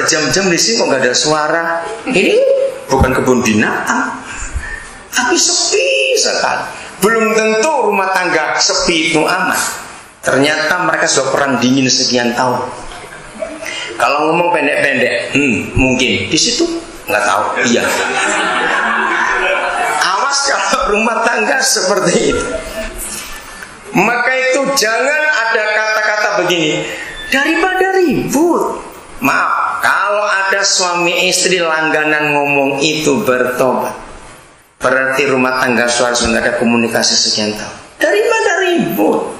berjam-jam di sini kok nggak ada suara. Ini bukan kebun binatang, tapi sepi sekali. Belum tentu rumah tangga sepi itu aman. Ternyata mereka sudah perang dingin sekian tahun. Kalau ngomong pendek-pendek, mungkin di situ nggak tahu. Iya. Awas kalau rumah tangga seperti itu. Maka itu jangan ada kata-kata begini, daripada ribut. Maaf, kalau ada suami istri langganan ngomong itu bertobat, berarti rumah tangga suara sudah ada komunikasi sekian tahun. Daripada ribut.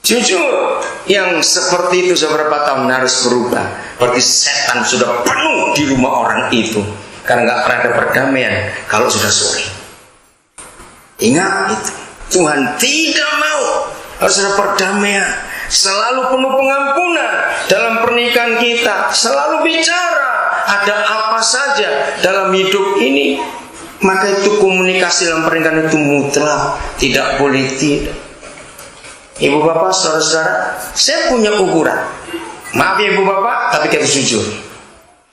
Jujur, yang seperti itu seberapa tahun harus berubah. Berarti setan sudah penuh di rumah orang itu, karena nggak pernah ada perdamaian kalau sudah sore. Ingat itu, Tuhan tidak mau harus ada perdamaian. Selalu penuh pengampunan dalam pernikahan kita. Selalu bicara ada apa saja dalam hidup ini. Maka itu komunikasi dalam pernikahan itu mutlak, tidak boleh tidak. Ibu bapak, saudara-saudara, saya punya ukuran. Maaf ya ibu bapak, tapi kita jujur.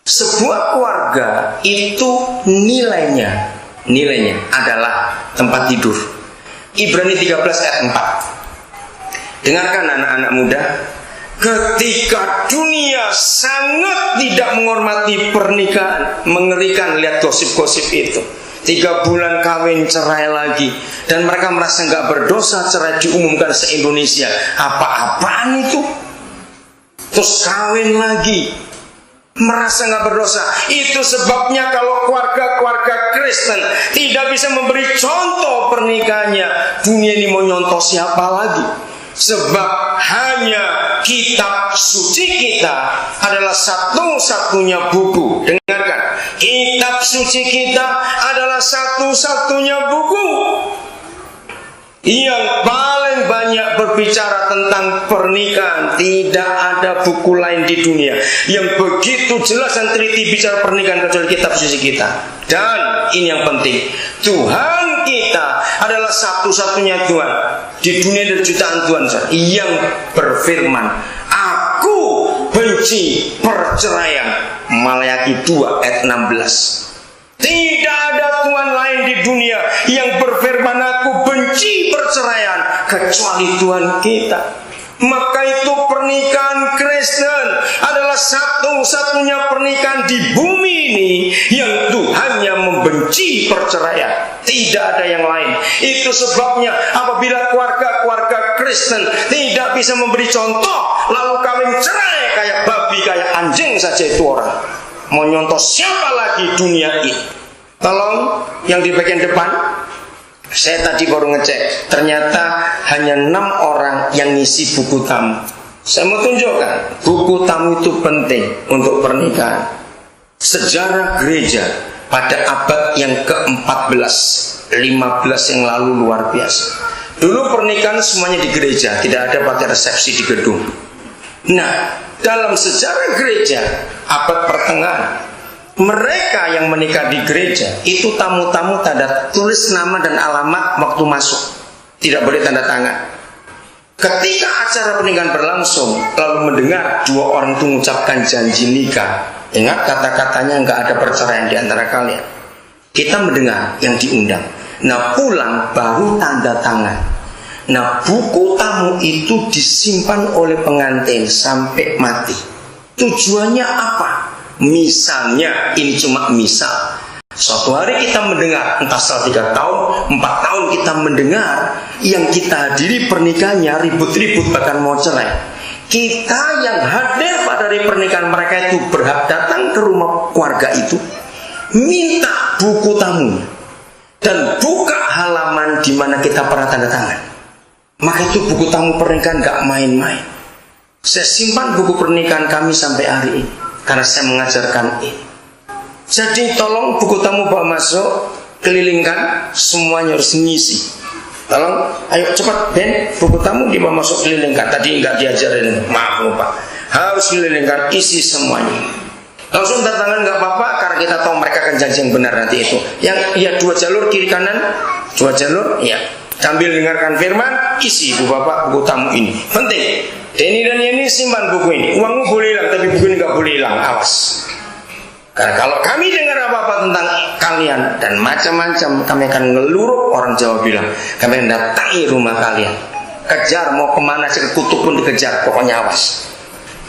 Sebuah keluarga itu nilainya adalah tempat tidur. Ibrani 13 ayat 4. Dengarkan anak-anak muda, ketika dunia sangat tidak menghormati pernikahan, mengerikan lihat gosip-gosip itu. 3 bulan kawin cerai lagi, dan mereka merasa nggak berdosa, cerai diumumkan se-Indonesia. Apa-apaan itu? Terus kawin lagi, merasa nggak berdosa. Itu sebabnya kalau keluarga-keluarga Kristen tidak bisa memberi contoh pernikahannya, dunia ini mau nyontoh siapa lagi? Sebab hanya kitab suci kita adalah satu-satunya buku. Dengarkan, kitab suci kita adalah satu-satunya buku yang paling banyak berbicara tentang pernikahan. Tidak ada buku lain di dunia yang begitu jelas dan teliti bicara pernikahan kecuali kitab suci kita. Dan ini yang penting, Tuhan kita adalah satu-satunya Tuhan di dunia ada jutaan Tuhan yang berfirman, aku benci perceraian. Malayaki 2 ayat 16. Tidak ada Tuhan lain di dunia yang berfirman aku benci perceraian kecuali Tuhan kita. Maka itu pernikahan Kristen adalah satu-satunya pernikahan di bumi ini yang Tuhannya membenci perceraian. Tidak ada yang lain. Itu sebabnya apabila keluarga-keluarga Kristen tidak bisa memberi contoh, lalu kawin cerai kayak babi, kayak anjing saja itu orang. Mau nyontoh siapa lagi dunia ini? Tolong yang di bagian depan, saya tadi baru ngecek, ternyata hanya 6 orang yang ngisi buku tamu. Saya mau tunjukkan, buku tamu itu penting untuk pernikahan. Sejarah gereja pada abad yang ke-14, 15 yang lalu luar biasa. Dulu pernikahan semuanya di gereja, tidak ada pakai resepsi di gedung. Nah, dalam sejarah gereja abad pertengahan, mereka yang menikah di gereja itu tamu-tamu tanda tulis nama dan alamat waktu masuk, tidak boleh tanda tangan. Ketika acara pernikahan berlangsung, lalu mendengar 2 orang itu mengucapkan janji nikah, ingat kata-katanya nggak ada perceraian di antara kalian. Kita mendengar yang diundang, nah pulang baru tanda tangan. Nah buku tamu itu disimpan oleh pengantin sampai mati. Tujuannya apa? Misalnya, ini cuma misal, suatu hari kita mendengar, entah setelah 3 tahun, 4 tahun kita mendengar, yang kita hadiri pernikahannya ribut-ribut bahkan mau cerai. Kita yang hadir pada hari pernikahan mereka itu berhak datang ke rumah keluarga itu, minta buku tamu dan buka halaman di mana kita pernah tanda tangan. Maka itu buku tamu pernikahan gak main-main. Saya simpan buku pernikahan kami sampai hari ini karena saya mengajarkan ini. Jadi tolong buku tamu bawa masuk, kelilingkan, semuanya harus ngisi. Tolong, ayo cepat Ben, buku tamu dibawa masuk, kelilingkan. Tadi nggak diajarin, maaf lupa. Harus kelilingkan, isi semuanya. Langsung tanda tangan nggak apa-apa, karena kita tahu mereka akan janji yang benar nanti itu. Yang ya 2 jalur kiri kanan, 2 jalur, ya. Sambil dengarkan firman, isi ibu bapak buku tamu ini. Penting. Denny dan Yeni simpan buku ini. Uangmu boleh hilang, tapi buku ini nggak boleh hilang. Awas. Karena kalau kami dengar apa-apa tentang kalian dan macam-macam, kami akan ngeluruk. Orang Jawa bilang, kami akan datangi rumah kalian. Kejar, mau kemana sih, ke kutub pun dikejar. Pokoknya awas.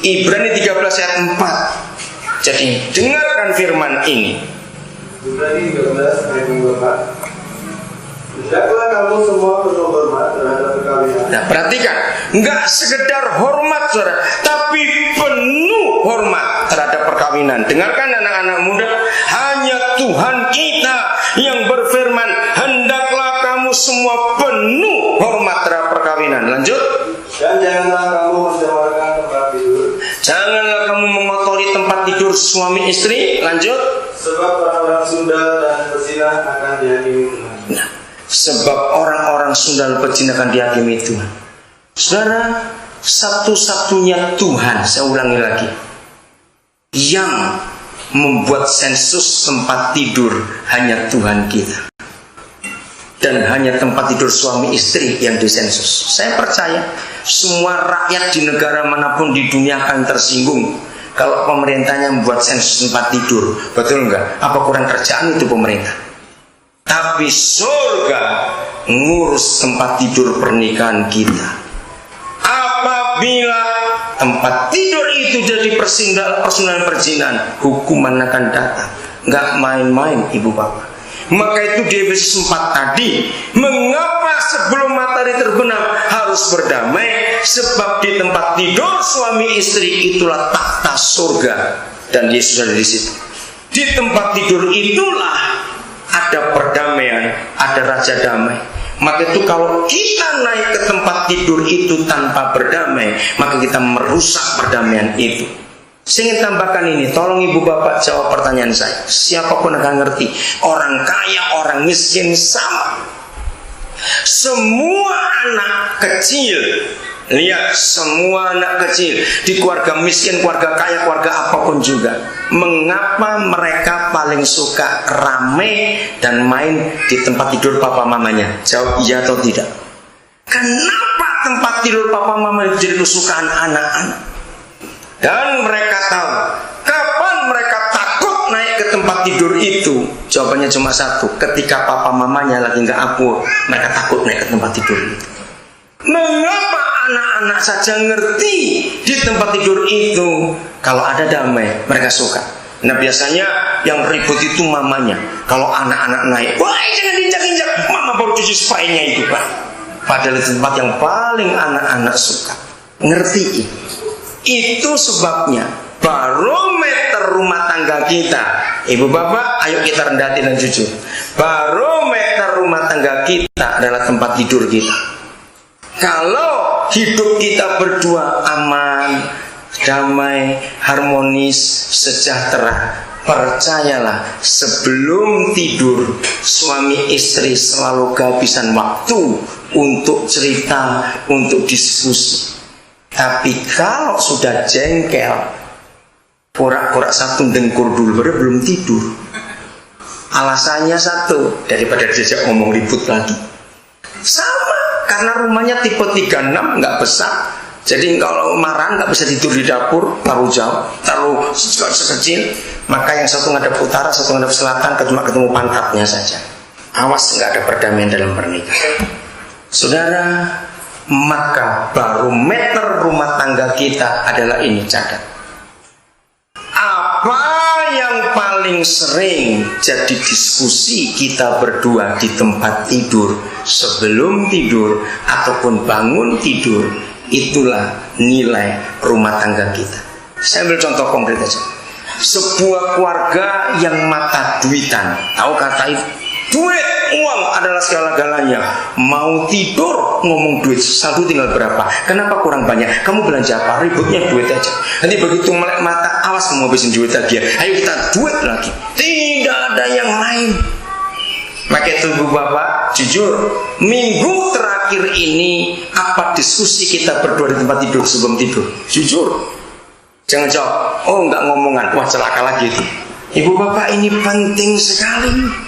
Ibrani 13 ayat 4. Jadi dengarkan firman ini. Ibrani 13 ayat 4. Hendaklah kamu semua penuh hormat terhadap perkawinan. Nah, perhatikan, nggak sekedar hormat, saudara, tapi penuh hormat terhadap perkawinan. Dengarkan anak-anak muda, hanya Tuhan kita yang berfirman, hendaklah kamu semua penuh hormat terhadap perkawinan. Lanjut. Dan janganlah kamu mencemarkan tempat tidur. Janganlah kamu mengotori tempat tidur suami istri. Lanjut. Sebab orang-orang Sunda dan pezina akan dihakimi Tuhan. Nah, sebab orang-orang Sunda pezina akan dihakimi Tuhan. Saudara, satu-satunya Tuhan, saya ulangi lagi, yang membuat sensus tempat tidur hanya Tuhan kita. Dan hanya tempat tidur suami istri yang disensus. Saya percaya semua rakyat di negara manapun di dunia akan tersinggung kalau pemerintahnya membuat sensus tempat tidur. Betul enggak? Apa kurang kerjaan itu pemerintah? Tapi surga ngurus tempat tidur pernikahan kita. Apabila tempat tidur itu jadi persoalan perzinahan, hukuman akan datang. Enggak main-main, ibu bapak. Maka itu di Efesus 4 tadi, mengapa sebelum matahari terbenam harus berdamai? Sebab di tempat tidur suami istri itulah takhta surga, dan Yesus ada di situ. Di tempat tidur itulah ada perdamaian, ada raja damai. Maka itu kalau kita naik ke tempat tidur itu tanpa berdamai, maka kita merusak perdamaian itu. Saya ingin tambahkan ini, tolong ibu bapak jawab pertanyaan saya. Siapapun akan ngerti, orang kaya, orang miskin sama. Semua anak kecil, lihat, semua anak kecil di keluarga miskin, keluarga kaya, keluarga apapun juga, mengapa mereka paling suka rame dan main di tempat tidur papa mamanya? Jawab iya atau tidak. Kenapa tempat tidur papa mama itu jadi kesukaan anak-anak? Dan mereka tahu kapan mereka takut naik ke tempat tidur itu. Jawabannya cuma satu, ketika papa mamanya lagi nggak akur, mereka takut naik ke tempat tidur itu. Mengapa anak-anak saja ngerti di tempat tidur itu? Kalau ada damai, mereka suka. Nah, biasanya yang ribut itu mamanya. Kalau anak-anak naik, wah jangan diinjak-injak, mama baru cuci sepainya itu, Pak. Padahal itu tempat yang paling anak-anak suka. Ngerti ini. Itu sebabnya barometer rumah tangga kita, ibu bapak, ayo kita rendati dan jujur. Barometer rumah tangga kita adalah tempat tidur kita. Kalau hidup kita berdua aman, damai, harmonis, sejahtera, percayalah, sebelum tidur suami istri selalu kehabisan waktu untuk cerita, untuk diskusi. Tapi kalau sudah jengkel, korak-korak satu dengkur dulu, baru belum tidur. Alasannya satu, daripada diajak ngomong ribut lagi. Sama, karena rumahnya tipe 36, nggak besar. Jadi kalau marah nggak bisa tidur di dapur, terlalu jauh, terlalu sekecil. Maka yang satu ngadep utara, satu ngadep selatan, cuma ketemu pantatnya saja. Awas, nggak ada perdamaian dalam pernikahan. Saudara, maka barometer rumah tangga kita adalah ini, catat. Apa yang paling sering jadi diskusi kita berdua di tempat tidur, sebelum tidur ataupun bangun tidur, itulah nilai rumah tangga kita. Saya ambil contoh konkret aja. Sebuah keluarga yang mata duitan, tahu kata itu? Duit, uang adalah segala-galanya. Mau tidur ngomong duit, saldo tinggal berapa? Kenapa kurang banyak? Kamu belanja apa? Ributnya duit aja. Nanti begitu melek mata, awas kamu habisin duit lagi ya. Ayo kita duit lagi. Tidak ada yang lain. Maka itu ibu bapak, jujur, minggu terakhir ini apa diskusi kita berdua di tempat tidur sebelum tidur? Jujur. Jangan jawab, oh enggak ngomongan, wah celaka lagi itu. Ibu bapak, ini penting sekali.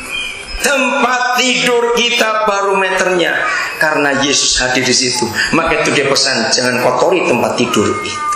Tempat tidur kita barometernya. karena Yesus hadir di situ. Maka itu dia pesan, jangan kotori tempat tidur itu.